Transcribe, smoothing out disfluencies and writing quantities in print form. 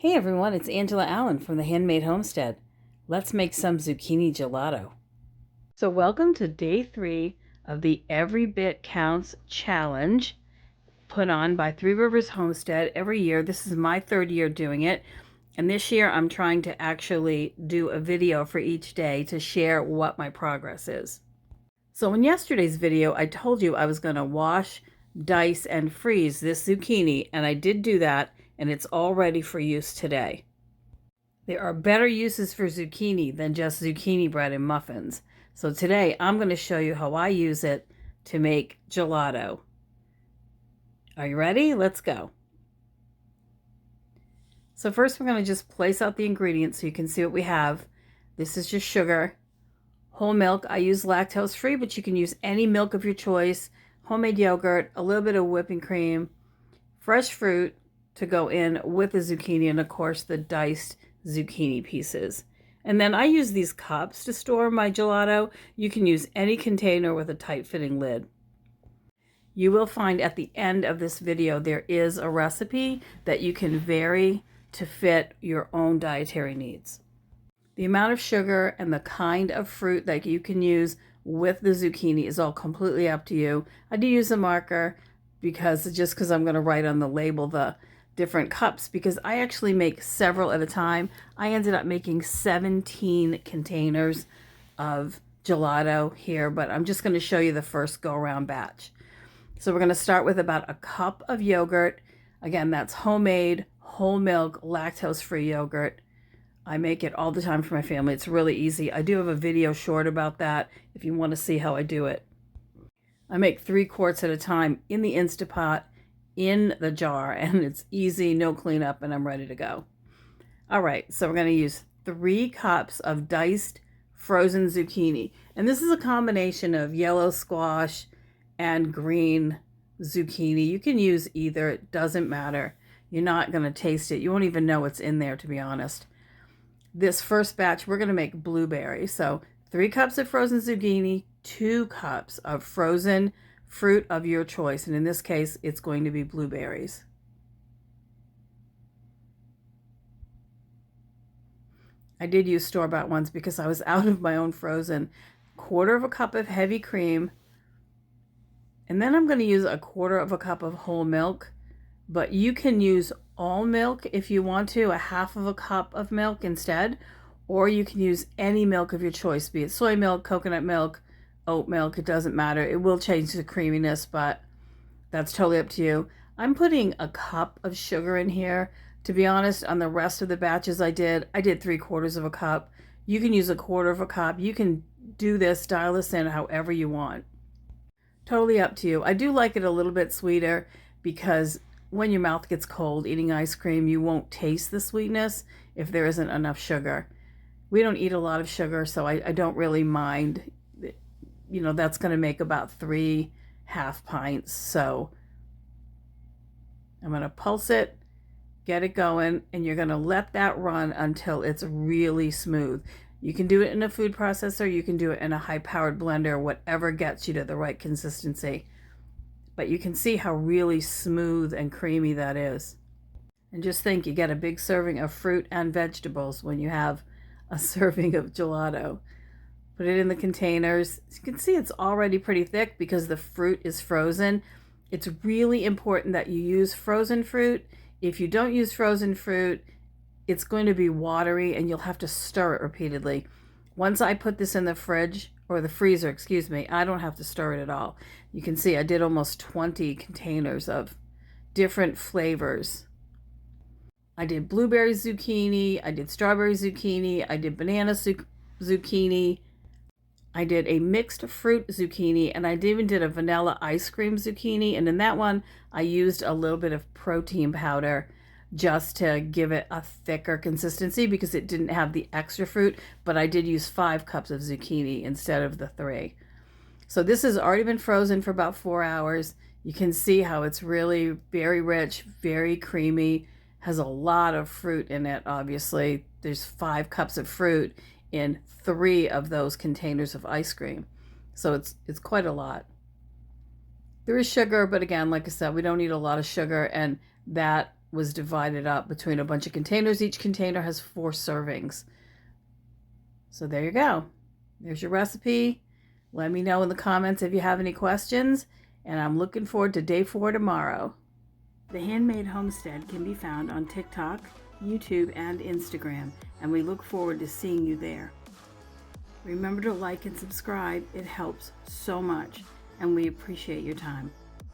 Hey everyone, it's Angela Allen from the Handmade Homestead. Let's make some zucchini gelato. So welcome to day 3 of the Every Bit Counts challenge put on by Three Rivers Homestead every year. This is my 3rd year doing it. And this year I'm trying to actually do a video for each day to share what my progress is. So in yesterday's video, I told you I was going to wash, dice, and freeze this zucchini, and I did do that, and it's all ready for use today. There are better uses for zucchini than just zucchini bread and muffins. So today I'm going to show you how I use it to make gelato. Are you ready? Let's go. So first we're going to just place out the ingredients so you can see what we have. This is just sugar, whole milk. I use lactose free, but you can use any milk of your choice, homemade yogurt, a little bit of whipping cream, fresh fruit to go in with the zucchini, and of course the diced zucchini pieces. And then I use these cups to store my gelato. You can use any container with a tight fitting lid. You will find at the end of this video there is a recipe that you can vary to fit your own dietary needs. The amount of sugar and the kind of fruit that you can use with the zucchini is all completely up to you. I do use a marker because I'm going to write on the label the different cups, because I actually make several at a time. I ended up making 17 containers of gelato here, but I'm just going to show you the first go around batch. So we're going to start with about a cup of yogurt. Again, that's homemade, whole milk, lactose-free yogurt. I make it all the time for my family. It's really easy. I do have a video short about that if you want to see how I do it. I make 3 quarts at a time in the Instapot, in the jar, and it's easy, no cleanup, and I'm ready to go. All right, so we're going to use 3 cups of diced frozen zucchini. And this is a combination of yellow squash and green zucchini. You can use either, it doesn't matter. You're not going to taste it. You won't even know what's in there, to be honest. This first batch, we're going to make blueberry. So 3 cups of frozen zucchini, 2 cups of frozen fruit of your choice. And in this case, it's going to be blueberries. I did use store-bought ones because I was out of my own frozen. 1/4 cup of heavy cream. And then I'm going to use 1/4 cup of whole milk. But you can use all milk if you want to, 1/2 cup of milk instead, or you can use any milk of your choice, be it soy milk, coconut milk, oat milk, it doesn't matter. It will change the creaminess, but that's totally up to you. I'm putting 1 cup of sugar in here. To be honest, on the rest of the batches I did 3/4 cup. You can use 1/4 cup. You can do this, dial this in however you want. Totally up to you. I do like it a little bit sweeter because when your mouth gets cold eating ice cream, you won't taste the sweetness if there isn't enough sugar. We don't eat a lot of sugar, so I don't really mind. You know, that's going to make about 3 half pints. So I'm going to pulse it, get it going, and you're going to let that run until it's really smooth. You can do it in a food processor, you can do it in a high-powered blender, whatever gets you to the right consistency. But you can see how really smooth and creamy that is. And just think, you get a big serving of fruit and vegetables when you have a serving of gelato. Put it in the containers. As you can see, it's already pretty thick because the fruit is frozen. It's really important that you use frozen fruit. If you don't use frozen fruit, it's going to be watery and you'll have to stir it repeatedly. Once I put this in the fridge, or the freezer, excuse me, I don't have to stir it at all. You can see I did almost 20 containers of different flavors. I did blueberry zucchini, I did strawberry zucchini, I did banana zucchini, I did a mixed fruit zucchini, and I even did a vanilla ice cream zucchini. And in that one, I used a little bit of protein powder just to give it a thicker consistency because it didn't have the extra fruit, but I did use 5 cups of zucchini instead of the 3. So this has already been frozen for about 4 hours. You can see how it's really very rich, very creamy, has a lot of fruit in it, obviously. There's 5 cups of fruit in 3 of those containers of ice cream. So it's quite a lot. There is sugar, but again, like I said, we don't need a lot of sugar, and that was divided up between a bunch of containers. Each container has 4 servings. So there you go. There's your recipe. Let me know in the comments if you have any questions, and I'm looking forward to day 4 tomorrow. The Handmade Homestead can be found on TikTok, YouTube, and Instagram, and we look forward to seeing you there. Remember to like and subscribe. It helps so much, and we appreciate your time.